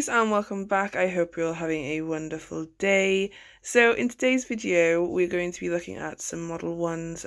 guys, and welcome back. I hope you're all having a wonderful day. So in today's video we're going to be looking at some Model Ones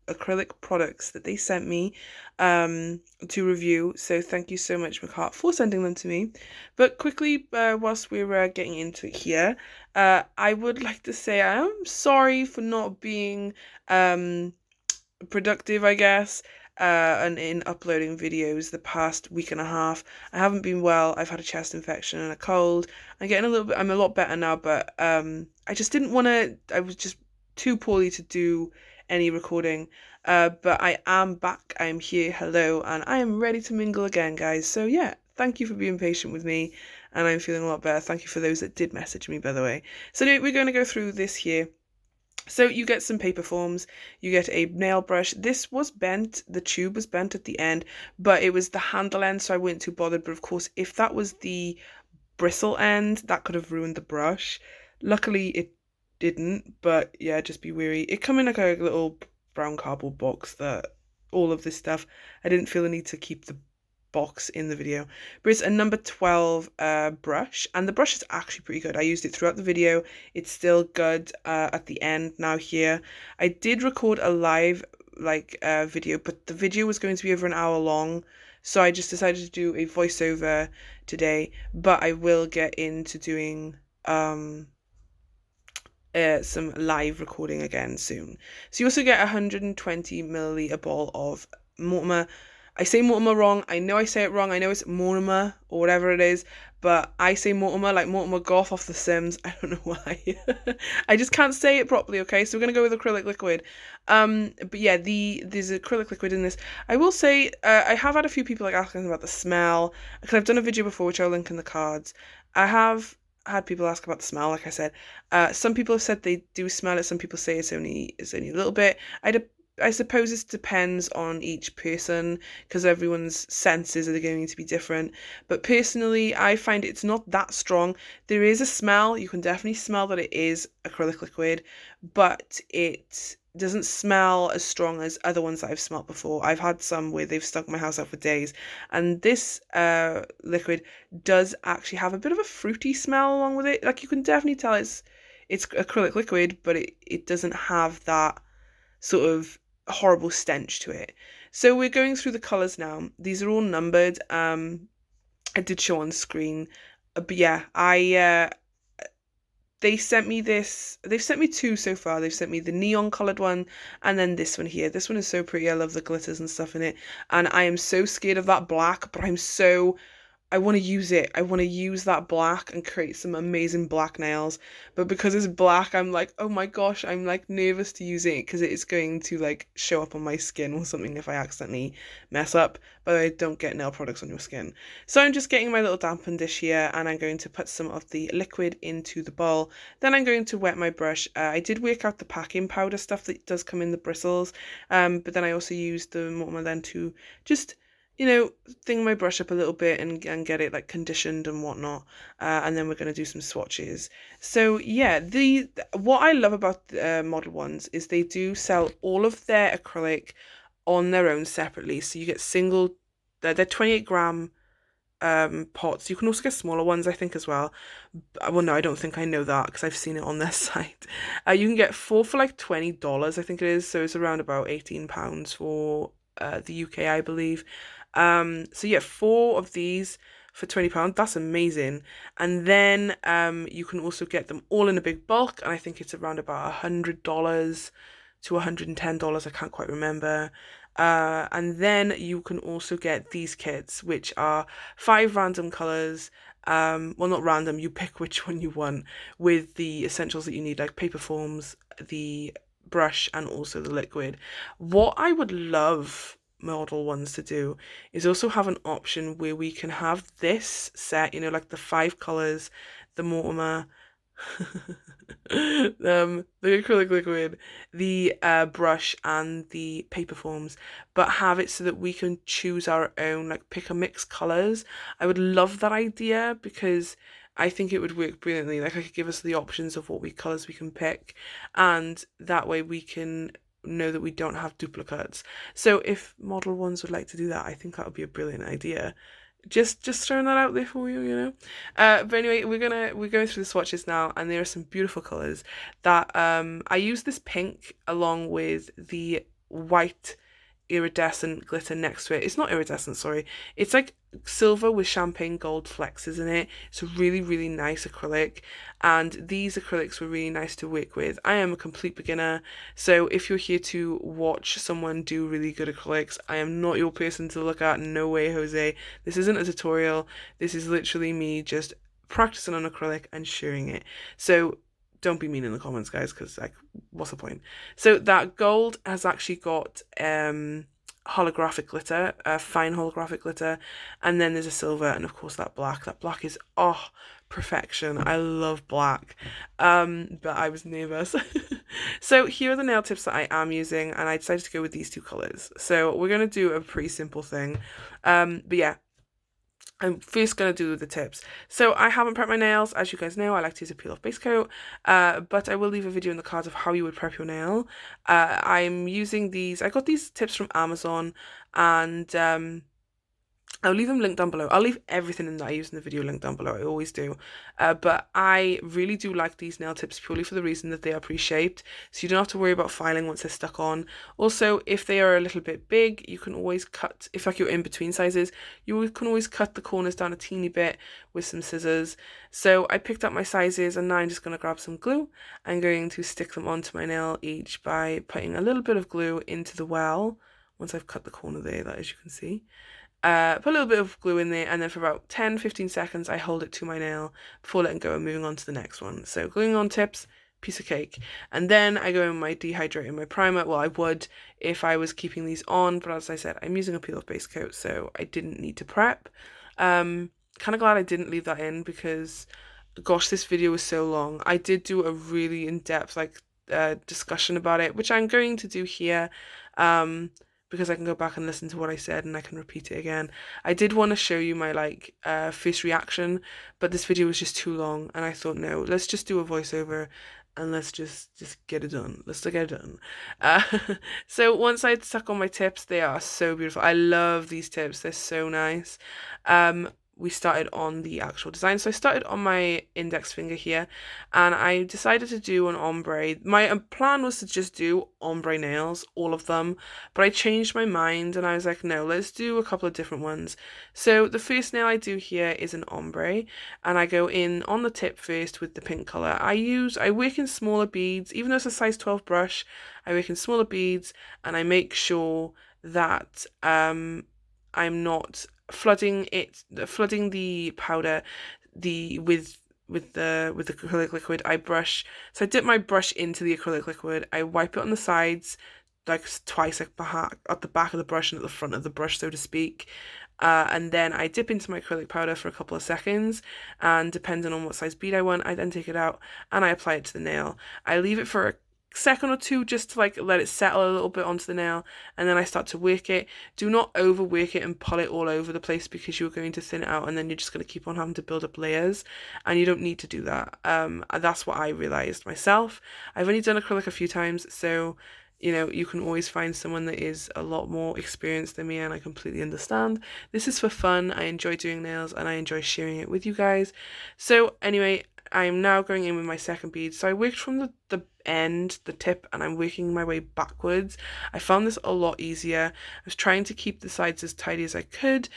acrylic products that they sent me to review. So thank you so much, McCart, for sending them to me. But quickly, whilst we're getting into it here, I would like to say I am sorry for not being productive, I guess, and in uploading videos the past week and a half. I haven't been well. I've had a chest infection and a cold. I'm a lot better now, but I just didn't want to, I was just too poorly to do any recording. But I am back. I am here. Hello, and I am ready to mingle again, guys. So yeah, thank you for being patient with me, and I'm feeling a lot better. Thank you for those that did message me, by the way. So anyway, we're going to go through this here. So you get some paper forms, you get a nail brush. This was bent, the tube was bent at the end, but it was the handle end, so I wasn't too bothered. But of course, if that was the bristle end, that could have ruined the brush. Luckily, it didn't, but yeah, just be wary. It come in like a little brown cardboard box, that all of this stuff. I didn't feel the need to keep the box in the video, but it's a number 12 brush, and the brush is actually pretty good. I used it throughout the video. It's still good at the end now here. I did record a live video, but the video was going to be over an hour long, so I just decided to do a voiceover today. But I will get into doing some live recording again soon. So you also get 120 milliliter ball of Mortimer. I say Mortimer wrong. I know I say it wrong. I know it's Mortimer or whatever it is, but I say Mortimer like Mortimer Goth off The Sims. I don't know why. I just can't say it properly, okay? So we're going to go with acrylic liquid. But yeah, there's acrylic liquid in this. I will say, I have had a few people like asking about the smell, because I've done a video before, which I'll link in the cards. I have had people ask about the smell, like I said. Some people have said they do smell it. Some people say it's only a little bit. I suppose it depends on each person, because everyone's senses are going to be different. But personally, I find it's not that strong. There is a smell. You can definitely smell that it is acrylic liquid, but it doesn't smell as strong as other ones that I've smelled before. I've had some where they've stuck my house out for days, and this liquid does actually have a bit of a fruity smell along with it. Like, you can definitely tell it's acrylic liquid, but it doesn't have that sort of horrible stench to it. So we're going through the colours now. These are all numbered. I did show on screen, but yeah, they sent me this. They've sent me two so far. They've sent me the neon coloured one, and then this one here. This one is so pretty. I love the glitters and stuff in it, and I am so scared of that black, but I want to use it. I want to use that black and create some amazing black nails. But because it's black, I'm like, oh my gosh, I'm like nervous to use it, because it's going to like show up on my skin or something if I accidentally mess up. But I don't get nail products on your skin. So I'm just getting my little dampen dish here, and I'm going to put some of the liquid into the bowl. Then I'm going to wet my brush. I did work out the packing powder stuff that does come in the bristles. But then I also used the Mortimer then to just, you know, thing my brush up a little bit and get it like conditioned and whatnot. And then we're going to do some swatches. So yeah, what I love about Model Ones is they do sell all of their acrylic on their own separately. So you get they're 28 gram pots. You can also get smaller ones, I think, as well. Well, no, I don't think I know that, because I've seen it on their site. You can get 4 for like $20, I think it is. So it's around about £18 for the UK, I believe. So yeah, 4 of these for £20. That's amazing. And then you can also get them all in a big bulk, and I think it's around about $100 to $110. I can't quite remember. And then you can also get these kits, which are 5 random colors. Well, not random, you pick which one you want, with the essentials that you need, like paper forms, the brush, and also the liquid. What I would love Model Ones to do is also have an option where we can have this set, you know, like the 5 colors, the Mortimer, the acrylic liquid, the brush, and the paper forms, but have it so that we can choose our own, like pick a mix colors. I would love that idea, because I think it would work brilliantly. Like, I could give us the options of what colors we can pick, and that way we can know that we don't have duplicates. So if Model Ones would like to do that, I think that would be a brilliant idea. Just throwing that out there for you, you know. But anyway, we're going through the swatches now, and there are some beautiful colors that I use this pink along with the white iridescent glitter next to it. It's not iridescent, sorry. It's like silver with champagne gold flexes in it. It's a really, really nice acrylic. And these acrylics were really nice to work with. I am a complete beginner, so if you're here to watch someone do really good acrylics, I am not your person to look at. No way, Jose. This isn't a tutorial. This is literally me just practicing on acrylic and sharing it. So don't be mean in the comments, guys, because like, what's the point? So that gold has actually got holographic glitter, fine holographic glitter, and then there's a silver, and of course that black. That black is perfection. I love black, but I was nervous. So here are the nail tips that I am using, and I decided to go with these two colors. So we're gonna do a pretty simple thing, but yeah. I'm first going to do the tips. So I haven't prepped my nails. As you guys know, I like to use a peel-off base coat, but I will leave a video in the cards of how you would prep your nail. I'm using these, I got these tips from Amazon, and I'll leave them linked down below. I'll leave everything in that I use in the video linked down below. I always do. But I really do like these nail tips purely for the reason that they are pre-shaped. So you don't have to worry about filing once they're stuck on. Also, if they are a little bit big, you can always cut, if like you're in between sizes, you can always cut the corners down a teeny bit with some scissors. So I picked up my sizes, and now I'm just going to grab some glue. I'm going to stick them onto my nail each by putting a little bit of glue into the well. Once I've cut the corner there, that as you can see. Put a little bit of glue in there, and then for about 10-15 seconds I hold it to my nail before letting go and moving on to the next one. So gluing on tips, piece of cake. And then I go in my dehydrator and my primer. Well, I would if I was keeping these on, but as I said, I'm using a peel-off base coat, so I didn't need to prep. Kind of glad I didn't leave that in because, gosh, this video was so long. I did do a really in-depth discussion about it, which I'm going to do here. Because I can go back and listen to what I said and I can repeat it again. I did want to show you my first reaction, but this video was just too long, and I thought, no, let's just do a voiceover and let's just get it done. Let's get it done. So once I'd stuck on my tips, they are so beautiful. I love these tips. They're so nice. We started on the actual design. So I started on my index finger here, and I decided to do an ombre. My plan was to just do ombre nails, all of them, but I changed my mind and I was like, no, let's do a couple of different ones. So the first nail I do here is an ombre, and I go in on the tip first with the pink color. I work in smaller beads, even though it's a size 12 brush, I work in smaller beads, and I make sure that I'm not flooding the powder with the acrylic liquid. I dip my brush into the acrylic liquid. I wipe it on the sides like twice, like at the back of the brush and at the front of the brush, so to speak. And then I dip into my acrylic powder for a couple of seconds, and depending on what size bead I want, I then take it out and I apply it to the nail. I leave it for a second or two just to like let it settle a little bit onto the nail, and then I start to work it. Do not overwork it and pull it all over the place because you're going to thin it out, and then you're just going to keep on having to build up layers, and you don't need to do that. That's what I realized myself. I've only done acrylic a few times, so you know, you can always find someone that is a lot more experienced than me, and I completely understand. This is for fun. I enjoy doing nails and I enjoy sharing it with you guys. So anyway, I'm now going in with my second bead. So I worked from the end, the tip, and I'm working my way backwards. I found this a lot easier. I was trying to keep the sides as tidy as I could.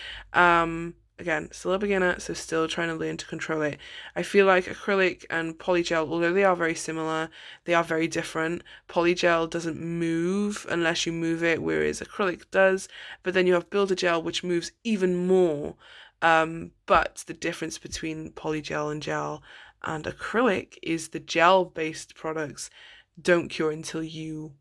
Again, still a beginner, so still trying to learn to control it. I feel like acrylic and polygel, although they are very similar, they are very different. Polygel doesn't move unless you move it, whereas acrylic does. But then you have builder gel, which moves even more. But the difference between polygel and gel and acrylic is the gel-based products don't cure until you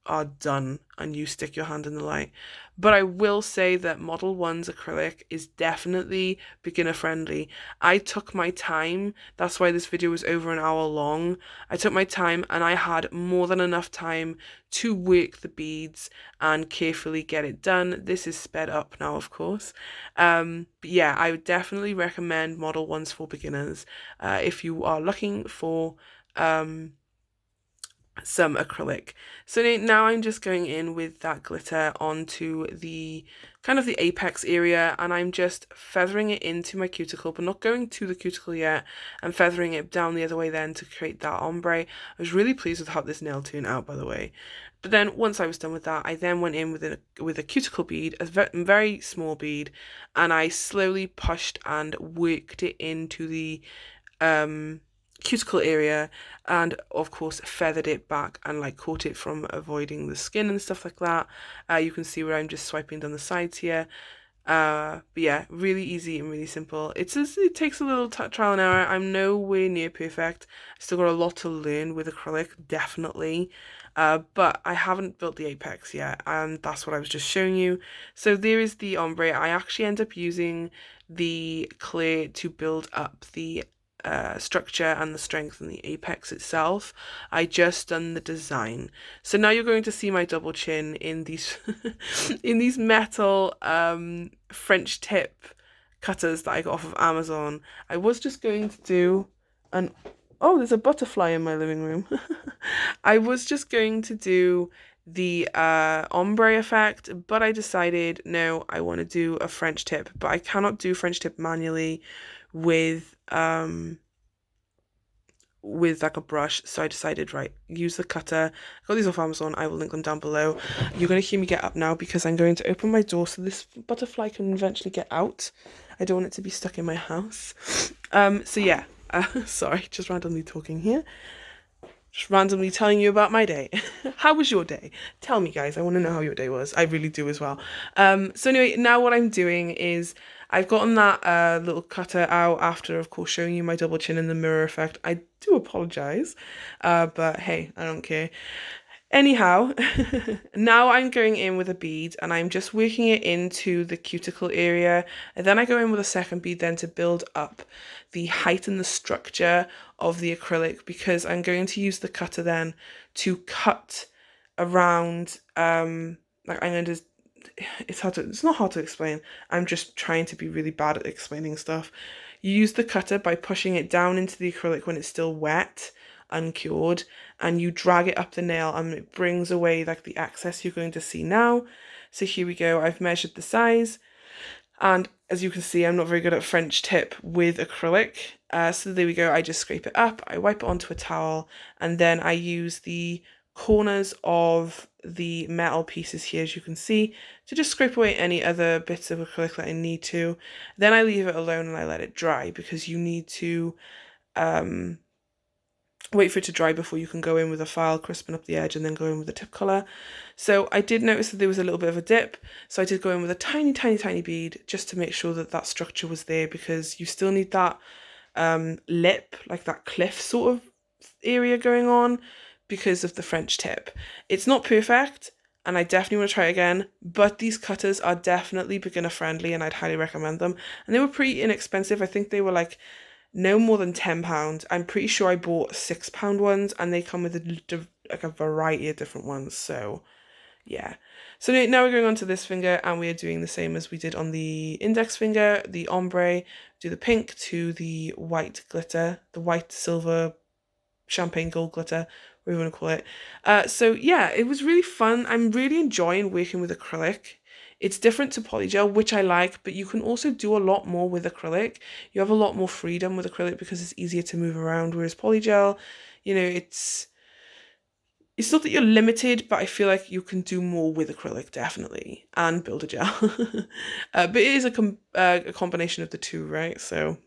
are done and you stick your hand in the light. But I will say that Model 1's acrylic is definitely beginner friendly. I took my time. That's why this video was over an hour long. I took my time and I had more than enough time to work the beads and carefully get it done. This is sped up now, of course. But yeah, I would definitely recommend Model 1's for beginners. If you are looking for some acrylic. So now I'm just going in with that glitter onto the kind of the apex area, and I'm just feathering it into my cuticle, but not going to the cuticle yet. I'm feathering it down the other way then to create that ombre. I was really pleased with how this nail turned out, by the way. But then once I was done with that, I then went in with a cuticle bead, a very small bead, and I slowly pushed and worked it into the um cuticle area, and of course feathered it back and like caught it from avoiding the skin and stuff like that. You can see where I'm just swiping down the sides here. But yeah, really easy and really simple. It takes a little trial and error. I'm nowhere near perfect. I still got a lot to learn with acrylic, definitely. But I haven't built the apex yet, and that's what I was just showing you. So there is the ombre. I actually end up using the clay to build up the structure and the strength and the apex itself. I just done the design. So now you're going to see my double chin in these in these metal French tip cutters that I got off of Amazon. I was just going to do an oh, there's a butterfly in my living room. I was just going to do the ombre effect, but I decided no, I want to do a French tip, but I cannot do French tip manually with like a brush, so I decided, right, use the cutter. I got these off Amazon. I will link them down below. You're going to hear me get up now because I'm going to open my door so this butterfly can eventually get out. I don't want it to be stuck in my house. So yeah, sorry, just randomly talking here. Just randomly telling you about my day. How was your day? Tell me, guys. I want to know how your day was. I really do as well. So anyway, now what I'm doing is I've gotten that little cutter out after, of course, showing you my double chin and the mirror effect. I do apologize, but hey, I don't care. Anyhow, now I'm going in with a bead and I'm just working it into the cuticle area. And then I go in with a second bead then to build up the height and the structure of the acrylic, because I'm going to use the cutter then to cut around, like I'm going to, it's not hard to explain. I'm just trying to be really bad at explaining stuff. You use the cutter by pushing it down into the acrylic when it's still wet, uncured, and you drag it up the nail and it brings away like the excess you're going to see now. So here we go. I've measured the size, and as you can see, I'm not very good at French tip with acrylic. So there we go. I just scrape it up, I wipe it onto a towel, and then I use the corners of the metal pieces here, as you can see, to just scrape away any other bits of acrylic that I need to. Then I leave it alone and I let it dry, because you need to wait for it to dry before you can go in with a file, crisping up the edge, and then go in with the tip colour. So I did notice that there was a little bit of a dip, so I did go in with a tiny, tiny, tiny bead just to make sure that that structure was there, because you still need that lip, like that cliff sort of area going on, because of the French tip. It's not perfect, and I definitely want to try it again, but these cutters are definitely beginner friendly and I'd highly recommend them. And they were pretty inexpensive. I think they were like no more than £10. I'm pretty sure I bought £6 ones, and they come with like a variety of different ones. So yeah. So now we're going on to this finger, and we are doing the same as we did on the index finger, the ombre. Do the pink to the white glitter, the white silver champagne gold glitter, whatever you want to call it. So yeah, it was really fun. I'm really enjoying working with acrylic. It's different to polygel, which I like, but you can also do a lot more with acrylic. You have a lot more freedom with acrylic because it's easier to move around, whereas polygel, it's not that you're limited, but I feel like you can do more with acrylic, definitely, and build a gel. But it is a combination of the two, right? So,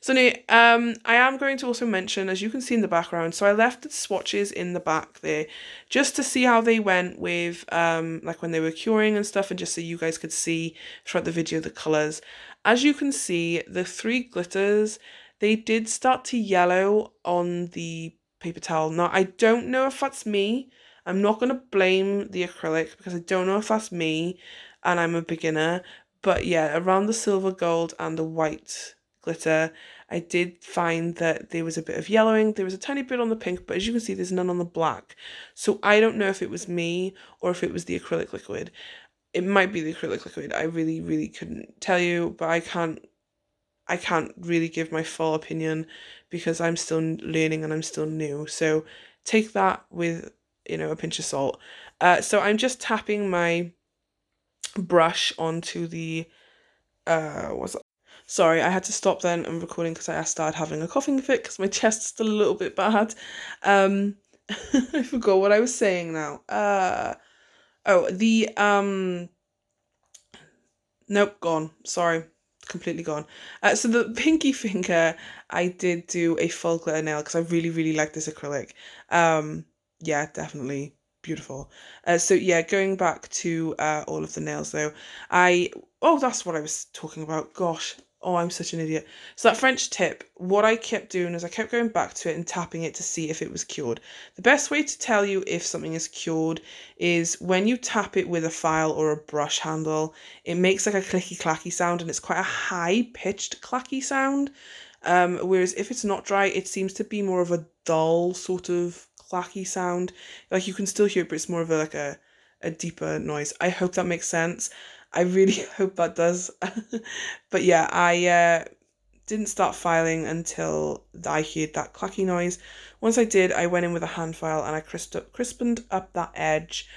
So anyway, I am going to also mention, as you can see in the background, so I left the swatches in the back there, just to see how they went with, like when they were curing and stuff, and just so you guys could see throughout the video the colours. As you can see, the three glitters, they did start to yellow on the paper towel. Now, I don't know if that's me. I'm not going to blame the acrylic because I don't know if that's me and I'm a beginner. But yeah, around the silver gold and the white glitter, I did find that there was a bit of yellowing. There was a tiny bit on the pink, but as you can see, there's none on the black. So I don't know if it was me or if it was the acrylic liquid. It might be the acrylic liquid. I really, really couldn't tell you, but I can't really give my full opinion because I'm still learning and I'm still new. So take that with, you know, a pinch of salt. So I'm just tapping my brush onto the, what's that? Sorry, I had to stop then and recording because I started having a coughing fit because my chest's still a little bit bad. I forgot what I was saying now. Oh, the, nope, gone. Sorry, completely gone. So the pinky finger, I did do a full glitter nail because I really, really like this acrylic. Yeah, definitely beautiful. So yeah, going back to all of the nails though, oh, that's what I was talking about. Gosh. Oh, I'm such an idiot. So that French tip, what I kept doing is I kept going back to it and tapping it to see if it was cured. The best way to tell you if something is cured is when you tap it with a file or a brush handle, it makes like a clicky clacky sound and it's quite a high pitched clacky sound. Whereas if it's not dry, it seems to be more of a dull sort of clacky sound. Like you can still hear it, but it's more of a deeper noise. I hope that makes sense. I really hope that does. But yeah, I didn't start filing until I heard that clacky noise. Once I did, I went in with a hand file and I crispened up that edge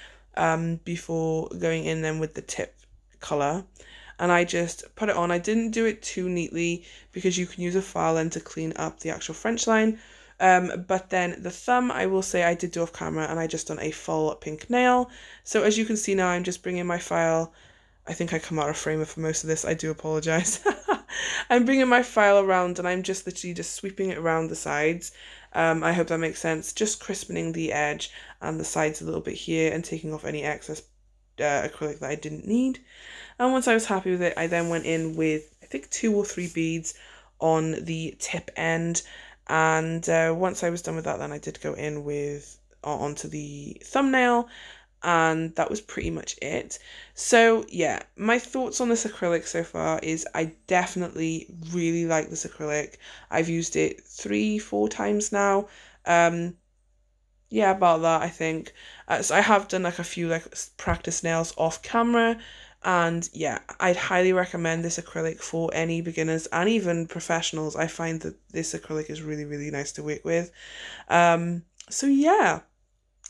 before going in then with the tip colour. And I just put it on. I didn't do it too neatly because you can use a file then to clean up the actual French line. But then the thumb, I will say I did do off camera and I just done a full pink nail. So as you can see now, I'm just bringing my file. I think I come out of frame for most of this. I do apologise. I'm bringing my file around and I'm just literally just sweeping it around the sides. I hope that makes sense. Just crispening the edge and the sides a little bit here and taking off any excess acrylic that I didn't need. And once I was happy with it, I then went in with, I think, 2 or 3 beads on the tip end. And once I was done with that, then I did go in with onto the thumbnail. And that was pretty much it. So yeah, my thoughts on this acrylic so far is I definitely really like this acrylic. I've used it 3-4 times now. Yeah, about that I think. So I have done like a few like practice nails off camera, and yeah, I'd highly recommend this acrylic for any beginners and even professionals. I find that this acrylic is really, really nice to work with. So yeah,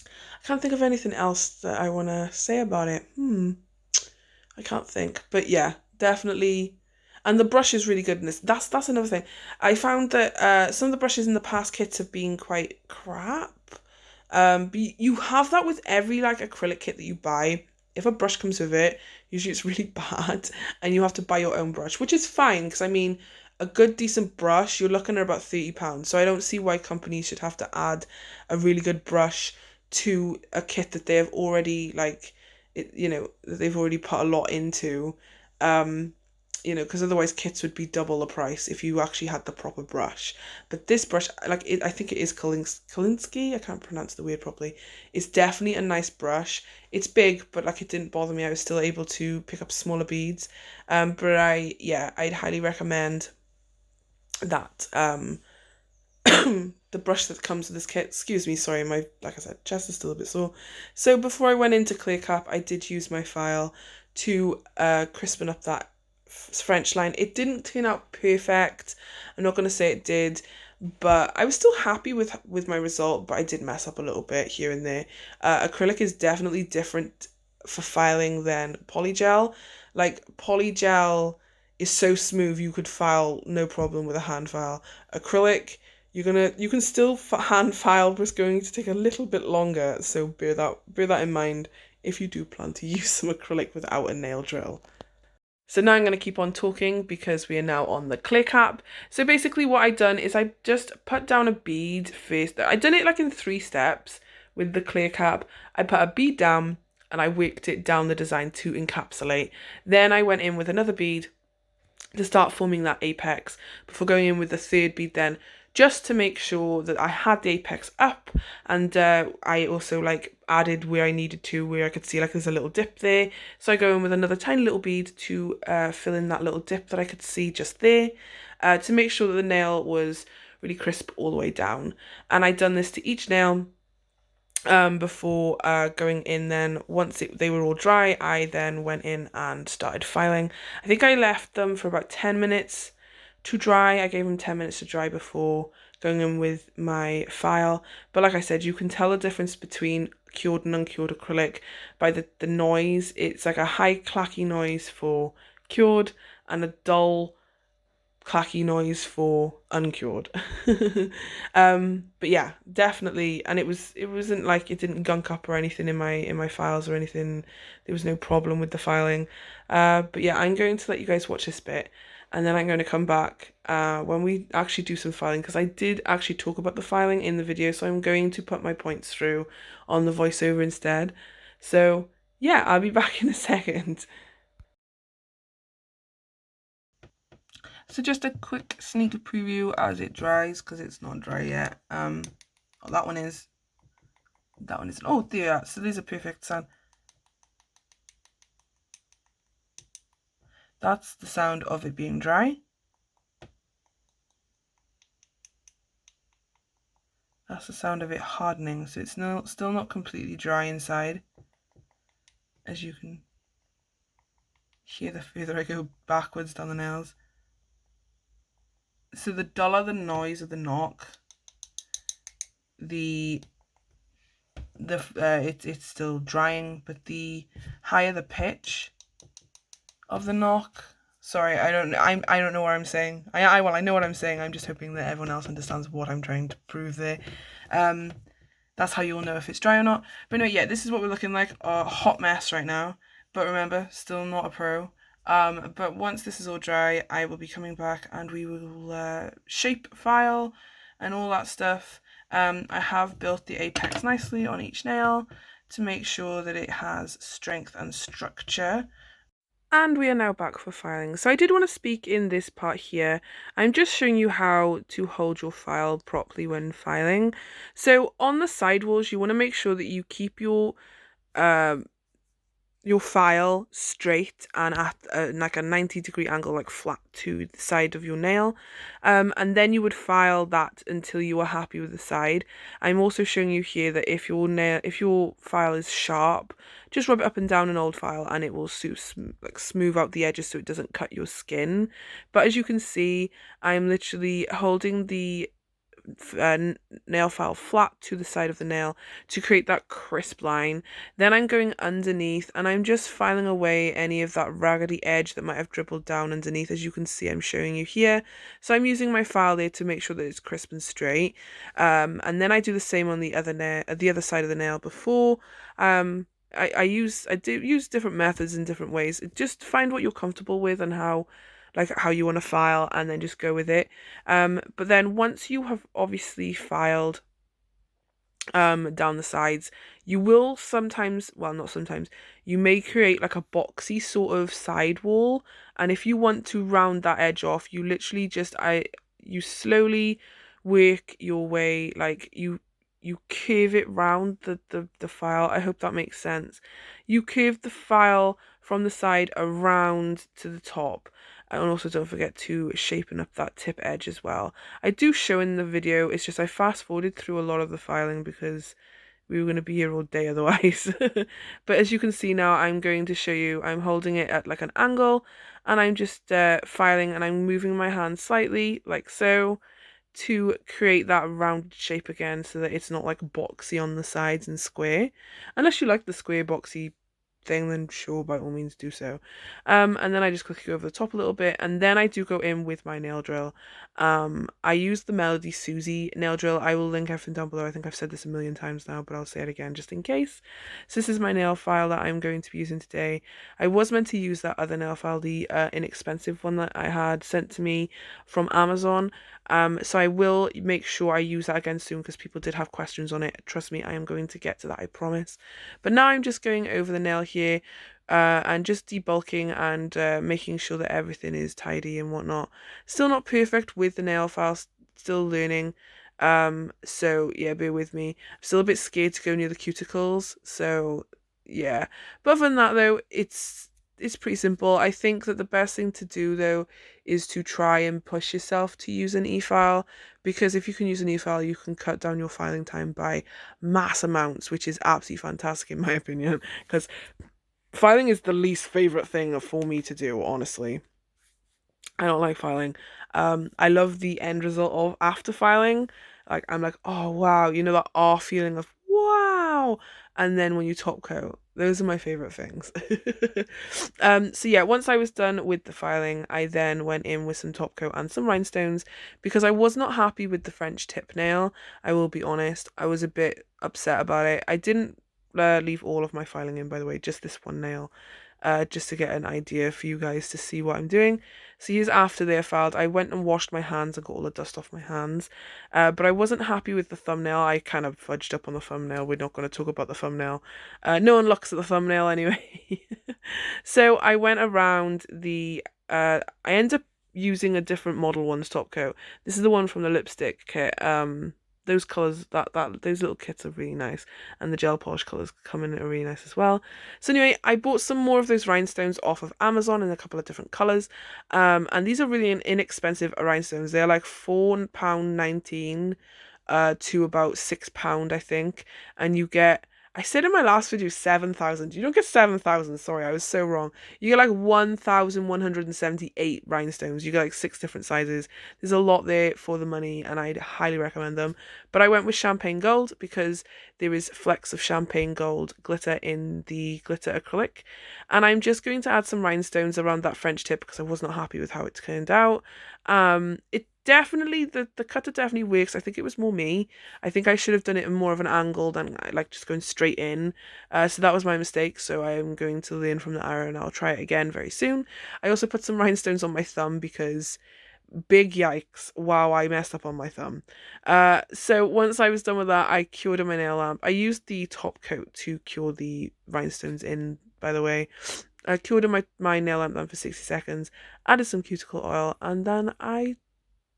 I can't think of anything else that I want to say about it. I can't think, but yeah, definitely. And the brush is really good in this. That's another thing. I found that some of the brushes in the past kits have been quite crap. But you have that with every like acrylic kit that you buy. If a brush comes with it, usually it's really bad and you have to buy your own brush, which is fine because I mean, a good decent brush, you're looking at about £30. So I don't see why companies should have to add a really good brush to a kit that they have already like, you know, that they've already put a lot into. You know, because otherwise kits would be double the price if you actually had the proper brush. But this brush, like it, I think it is Kolinsky. I can't pronounce the word properly. It's definitely a nice brush. It's big, but like it didn't bother me. I was still able to pick up smaller beads. But I'd highly recommend that. The brush that comes with this kit. Excuse me, sorry, my, like I said, chest is still a bit sore. So before I went into clear cap, I did use my file to crispen up that French line. It didn't turn out perfect. I'm not going to say it did, but I was still happy with my result, but I did mess up a little bit here and there. Acrylic is definitely different for filing than polygel. Like polygel is so smooth you could file no problem with a hand file. Acrylic, you can still hand file, but it's going to take a little bit longer. So bear that in mind if you do plan to use some acrylic without a nail drill. So now I'm going to keep on talking because we are now on the clear cap. So basically what I've done is I just put down a bead first. I done it like in 3 steps with the clear cap. I put a bead down and I worked it down the design to encapsulate. Then I went in with another bead to start forming that apex before going in with the 3rd bead then, just to make sure that I had the apex up. And I also like added where I needed to, where I could see like there's a little dip there. So I go in with another tiny little bead to fill in that little dip that I could see just there, to make sure that the nail was really crisp all the way down. And I'd done this to each nail before going in. Then once they were all dry, I then went in and started filing. I think I left them for about 10 minutes to dry. I gave them 10 minutes to dry before going in with my file. But like I said, you can tell the difference between cured and uncured acrylic by the noise. It's like a high clacky noise for cured and a dull clacky noise for uncured. But yeah, definitely. And it wasn't like it didn't gunk up or anything in my files or anything. There was no problem with the filing. But yeah, I'm going to let you guys watch this bit, and then I'm going to come back when we actually do some filing, because I did actually talk about the filing in the video, so I'm going to put my points through on the voiceover instead. So yeah, I'll be back in a second. So just a quick sneak preview as it dries, because it's not dry yet. Oh, that one is. That one isn't. Oh, there. So these are perfect sound. That's the sound of it being dry. That's the sound of it hardening. So it's still not completely dry inside, as you can hear the further I go backwards down the nails. So the duller the noise of the knock, it's still drying, but the higher the pitch of the knock. Sorry, I don't know what I'm saying. I know what I'm saying. I'm just hoping that everyone else understands what I'm trying to prove there. That's how you'll know if it's dry or not. But no, yeah, this is what we're looking like. A hot mess right now. But remember, still not a pro. But once this is all dry, I will be coming back and we will shape file and all that stuff. I have built the apex nicely on each nail to make sure that it has strength and structure. And we are now back for filing. So I did want to speak in this part here. I'm just showing you how to hold your file properly when filing. So on the sidewalls, you want to make sure that you keep your file straight and at like a 90-degree angle, like flat to the side of your nail, and then you would file that until you are happy with the side. I'm also showing you here that if your file is sharp, just rub it up and down an old file and it will smooth out the edges so it doesn't cut your skin. But as you can see, I'm literally holding the nail file flat to the side of the nail to create that crisp line. Then I'm going underneath and I'm just filing away any of that raggedy edge that might have dribbled down underneath. As you can see, I'm showing you here. So I'm using my file there to make sure that it's crisp and straight. And then I do the same on the other side of the nail before. I do use different methods in different ways. Just find what you're comfortable with and how you want to file, and then just go with it. But then once you have obviously filed down the sides, you will sometimes, well, not sometimes, you may create like a boxy sort of side wall, and if you want to round that edge off, you literally you slowly work your way, like you curve it round the file. I hope that makes sense. You curve the file from the side around to the top. And also don't forget to shapen up that tip edge as well. I do show in the video, it's just I fast forwarded through a lot of the filing because we were going to be here all day otherwise. But as you can see now, I'm going to show you, I'm holding it at like an angle and I'm just filing, and I'm moving my hand slightly like so to create that rounded shape again so that it's not like boxy on the sides and square. Unless you like the square boxy thing, then sure, by all means do so. And then I just quickly go over the top a little bit, and then I do go in with my nail drill. I use the Melody Susie nail drill. I will link everything down below. I think I've said this a million times now, but I'll say it again just in case. So this is my nail file that I'm going to be using today. I was meant to use that other nail file, the inexpensive one that I had sent to me from Amazon. So I will make sure I use that again soon because people did have questions on it. Trust me, I am going to get to that, I promise. But now I'm just going over the nail here and just debulking and making sure that everything is tidy and whatnot. Still not perfect with the nail file, still learning. So yeah, bear with me. I'm still a bit scared to go near the cuticles, so yeah. But other than that though, it's pretty simple. I think that the best thing to do though is to try and push yourself to use an e-file, because if you can use an e-file, you can cut down your filing time by mass amounts, which is absolutely fantastic in my opinion, because filing is the least favorite thing for me to do, honestly. I don't like filing. I love the end result of after filing. Like I'm like, oh wow, you know that awe feeling of wow. And then when you top coat, those are my favorite things. So yeah, once I was done with the filing, I then went in with some top coat and some rhinestones because I was not happy with the French tip nail. I will be honest, I was a bit upset about it. I didn't leave all of my filing in, by the way, just this one nail, just to get an idea for you guys to see what I'm doing. So here's after they're filed. I went and washed my hands and got all the dust off my hands. But I wasn't happy with the thumbnail. I kind of fudged up on the thumbnail. We're not going to talk about the thumbnail. No one looks at the thumbnail anyway. So I went around I ended up using a different Model1's top coat. This is the one from the lipstick kit. Those colours, those little kits are really nice, and the gel polish colours come in are really nice as well. So anyway, I bought some more of those rhinestones off of Amazon in a couple of different colours, and these are really inexpensive rhinestones. They're like £4.19 to about £6, I think, and you get. I said in my last video 7,000. You don't get 7,000. Sorry, I was so wrong. You get like 1,178 rhinestones. You get like 6 different sizes. There's a lot there for the money, and I'd highly recommend them. But I went with champagne gold because there is flecks of champagne gold glitter in the glitter acrylic. And I'm just going to add some rhinestones around that French tip because I was not happy with how it turned out. It definitely, the cutter definitely works. I think it was more me. I think I should have done it in more of an angle than like just going straight in. So that was my mistake. So I am going to learn from the error and I'll try it again very soon. I also put some rhinestones on my thumb because big yikes, wow, I messed up on my thumb. So once I was done with that, I cured in my nail lamp. I used the top coat to cure the rhinestones in, by the way. I cured in my nail lamp then for 60 seconds, added some cuticle oil, and then I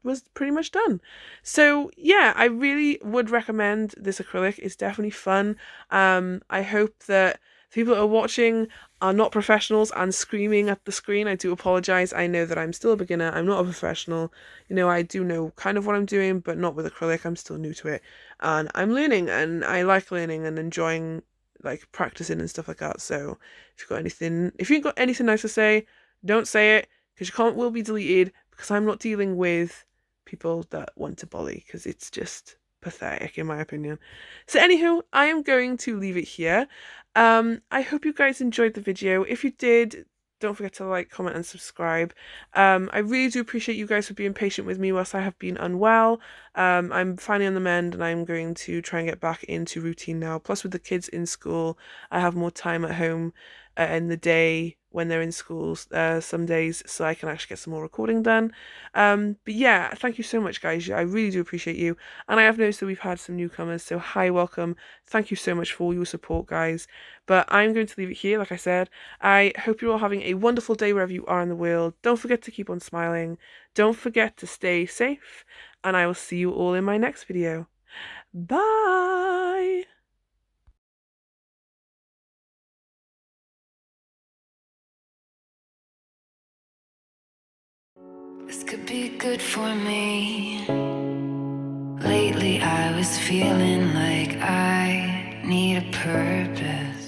was pretty much done. So yeah, I really would recommend this acrylic. It's definitely fun. I hope that people that are watching are not professionals and screaming at the screen. I do apologize. I know that I'm still a beginner. I'm not a professional. You know, I do know kind of what I'm doing, but not with acrylic. I'm still new to it. And I'm learning, and I like learning and enjoying like practicing and stuff like that. So if you've got anything nice to say, don't say it because your comment will be deleted because I'm not dealing with people that want to bully because it's just pathetic in my opinion. So anywho, I am going to leave it here. I hope you guys enjoyed the video. If you did, don't forget to like, comment and subscribe. I really do appreciate you guys for being patient with me whilst I have been unwell. I'm finally on the mend and I'm going to try and get back into routine now. Plus with the kids in school, I have more time at home in the day when they're in schools some days, so I can actually get some more recording done. But yeah, thank you so much guys. I really do appreciate you. And I have noticed that we've had some newcomers, so hi, welcome. Thank you so much for all your support guys. But I'm going to leave it here, like I said. I hope you're all having a wonderful day wherever you are in the world. Don't forget to keep on smiling. Don't forget to stay safe. And I will see you all in my next video. Bye! This could be good for me. Lately I was feeling like I need a purpose.